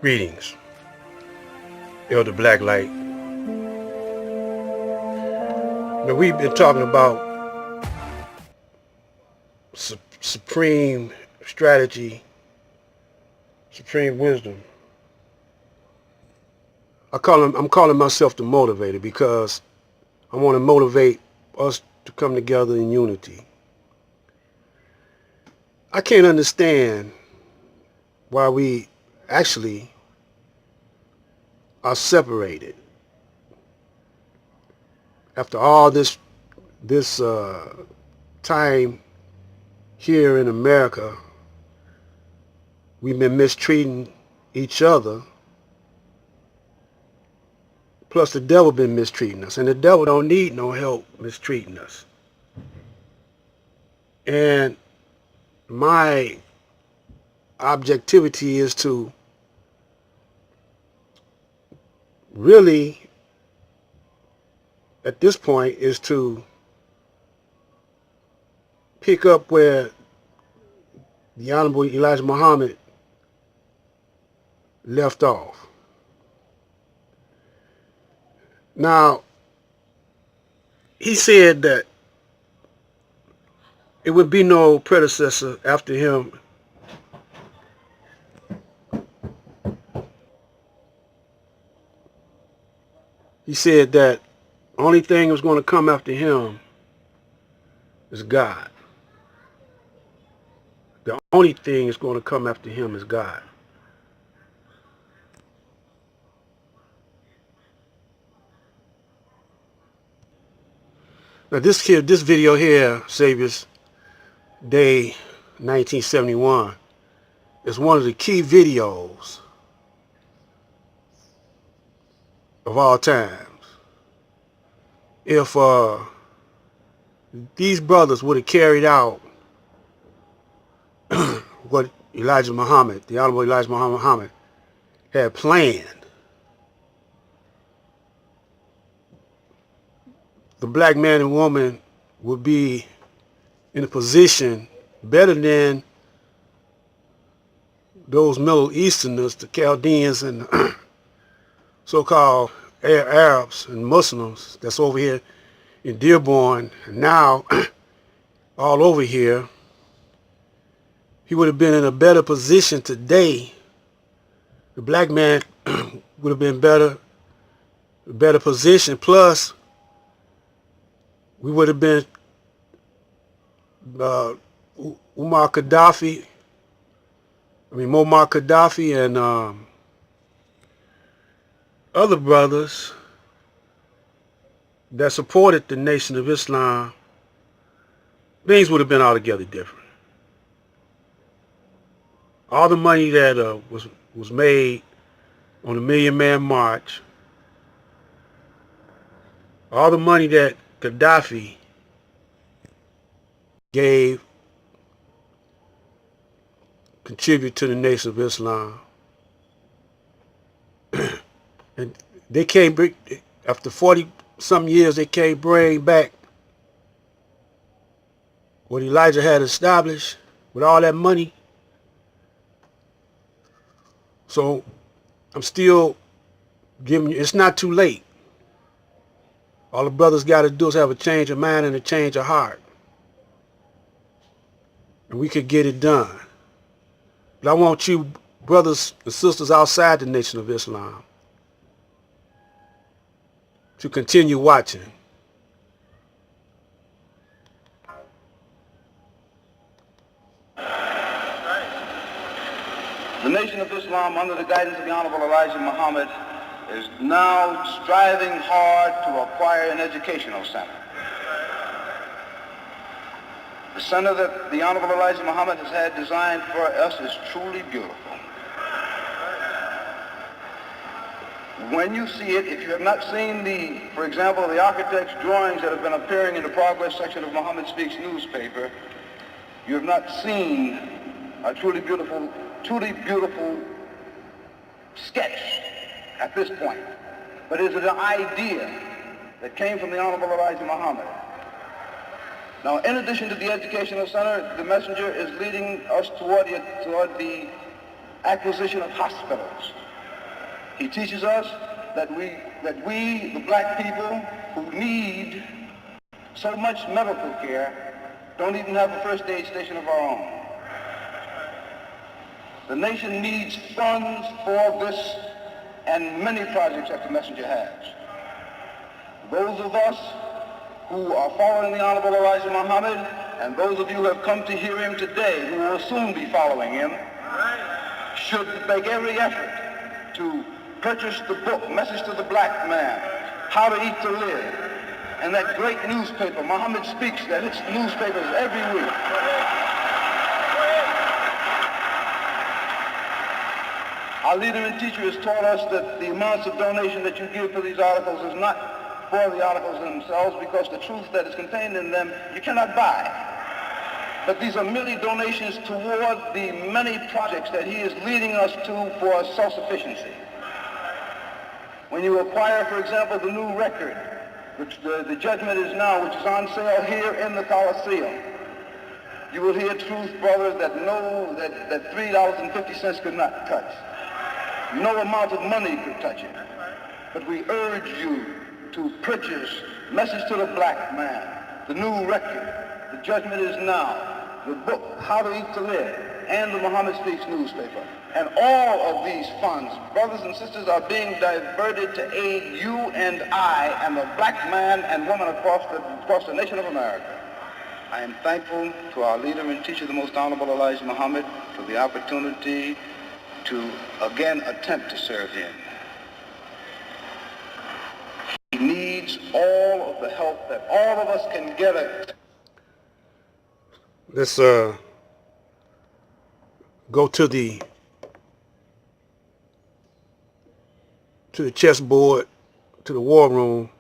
Greetings, Elder Blacklight. Now we've been talking about supreme strategy, supreme wisdom. I'm calling myself the motivator because I want to motivate us to come together in unity. I can't understand why we actually are separated after all this time here in America. We've been mistreating each other, plus the devil been mistreating us, and the devil don't need no help mistreating us. And my objectivity is to really, at this point, is to pick up where the Honorable Elijah Muhammad left off. Now, he said that it would be no predecessor after him. He said that the only thing that was going to come after him is God. The only thing that's going to come after him is God. Now this video here, Savior's Day 1971, is one of the key videos of all times. If these brothers would have carried out what Elijah Muhammad, the Honorable Elijah Muhammad, had planned, the black man and woman would be in a position better than those Middle Easterners, the Chaldeans and so-called Arabs and Muslims that's over here in Dearborn and now all over here. He would have been in a better position today. The black man would have been better position. Plus, we would have been Muammar Gaddafi and other brothers that supported the Nation of Islam. Things would have been altogether different. All the money that was made on the Million Man March, all the money that Gaddafi gave, contribute to the Nation of Islam. And they can't bring, after 40-some years, they can't bring back what Elijah had established with all that money. So I'm still giving you, it's not too late. All the brothers got to do is have a change of mind and a change of heart. And we could get it done. But I want you brothers and sisters outside the Nation of Islam to continue watching. The Nation of Islam, under the guidance of the Honorable Elijah Muhammad, is now striving hard to acquire an educational center. The center that the Honorable Elijah Muhammad has had designed for us is truly beautiful. When you see it, if you have not seen for example, the architect's drawings that have been appearing in the progress section of Muhammad Speaks newspaper, you have not seen a truly beautiful sketch at this point. But it is an idea that came from the Honorable Elijah Muhammad. Now, in addition to the educational center, the messenger is leading us toward the acquisition of hospitals. He teaches us that we, the black people who need so much medical care, don't even have a first aid station of our own. The nation needs funds for this and many projects that the messenger has. Those of us who are following the Honorable Elijah Muhammad, and those of you who have come to hear him today, who will soon be following him, should make every effort to purchase the book, Message to the Black Man, How to Eat to Live, and that great newspaper, Muhammad Speaks, that hits newspapers every week. Our leader and teacher has taught us that the amounts of donation that you give for these articles is not for the articles themselves, because the truth that is contained in them you cannot buy. But these are merely donations toward the many projects that he is leading us to for self-sufficiency. When you acquire, for example, the new record, which the Judgment Is Now, which is on sale here in the Coliseum, you will hear truth, brothers, that $3.50 could not touch. No amount of money could touch it. But we urge you to purchase Message to the Black Man, the new record, The Judgment Is Now, the book, How to Eat to Live, and the Muhammad Speaks newspaper. And all of these funds, brothers and sisters, are being diverted to aid you and I and the black man and woman across the nation of America. I am thankful to our leader and teacher, the Most Honorable Elijah Muhammad, for the opportunity to again attempt to serve him. He needs all of the help that all of us can get at. Let's go to the chessboard, to the war room.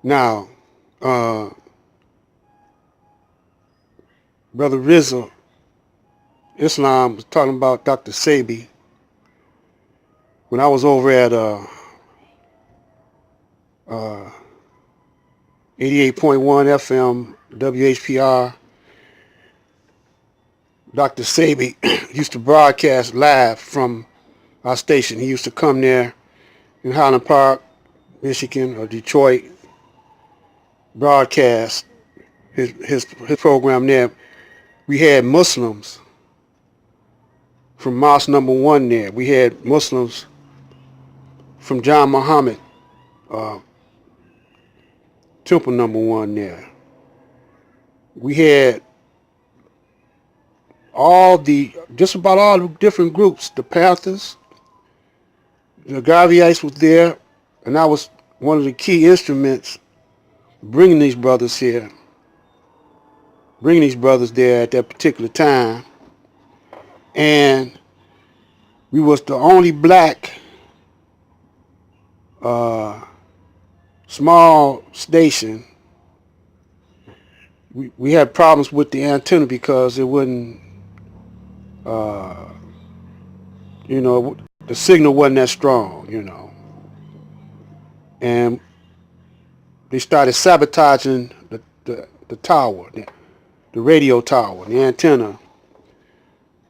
Now, Brother Rizal Islam was talking about Dr. Sebi. When I was over at 88.1 FM WHPR, Dr. Sebi used to broadcast live from our station. He used to come there in Highland Park, Michigan, or Detroit, broadcast his program there. We had Muslims from Mosque Number 1 there. We had Muslims from John Muhammad, Temple Number 1 there. We had just about all the different groups. The Panthers, the Garveyites was there, and I was one of the key instruments bringing these brothers here, bringing these brothers there at that particular time. And we was the only black small station. We had problems with the antenna because it wouldn't, the signal wasn't that strong, and they started sabotaging the tower, the radio tower, the antenna,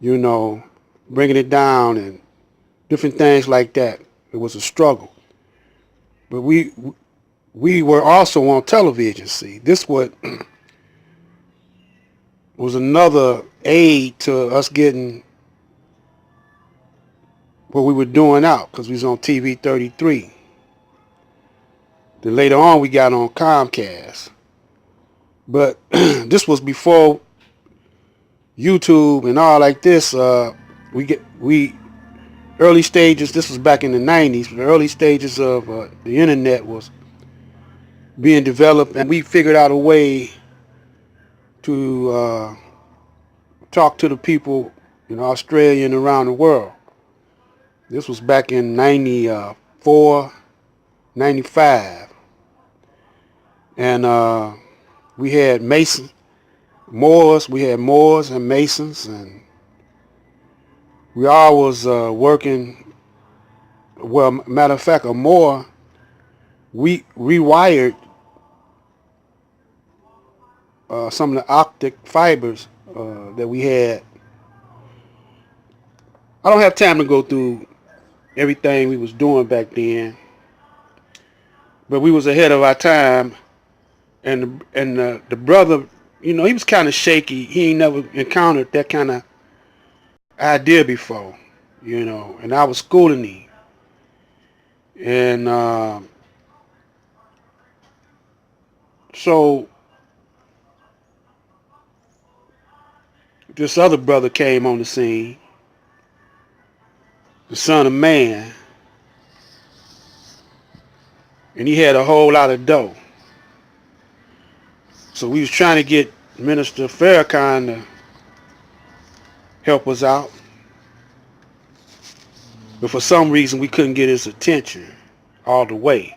bringing it down and different things like that. It was a struggle. But we were also on television, see. This was another aid to us getting what we were doing out, because we was on TV 33. Then later on we got on Comcast. But this was before YouTube and all like this. We early stages, this was back in the 90s, the early stages of the internet was being developed, and we figured out a way to talk to the people in Australia and around the world. This was back in 94, 95. And we had Moors and Masons, and we all was working. Well, matter of fact, a Moor, we rewired some of the optic fibers that we had I don't have time to go through everything we was doing back then, but we was ahead of our time. And the brother, he was kind of shaky. He ain't never encountered that kind of idea before, and I was schooling him. And so this other brother came on the scene, the Son of Man, and he had a whole lot of dough. So we was trying to get Minister Farrakhan to help us out, but for some reason we couldn't get his attention all the way.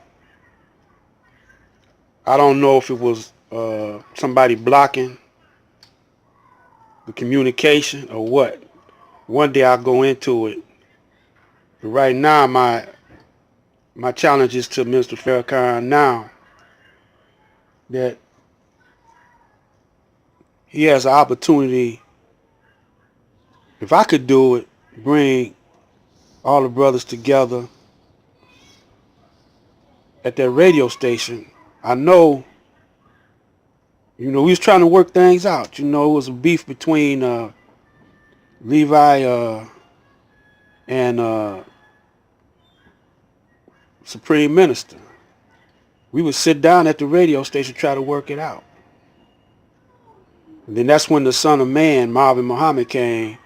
I don't know if it was somebody blocking the communication or what. One day I'll go into it. But right now my challenge is to Mr. Farrakhan now that he has an opportunity, if I could do it, bring all the brothers together at that radio station. I know, we was trying to work things out. It was a beef between Levi and Supreme Minister. We would sit down at the radio station, try to work it out. And then that's when the Son of Man, Marvin Muhammad, came.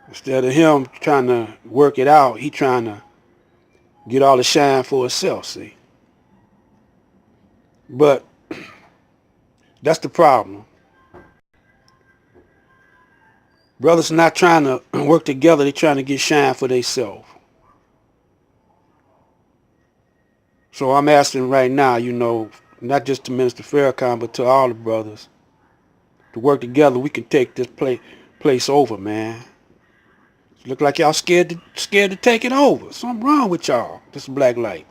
Instead of him trying to work it out, he trying to get all the shine for himself, see. But that's the problem. Brothers not trying to work together, they trying to get shine for themselves. So I'm asking right now, not just to Minister Farrakhan, but to all the brothers, to work together. We can take this place over, man. Look like y'all scared to take it over. Something wrong with y'all. This black light.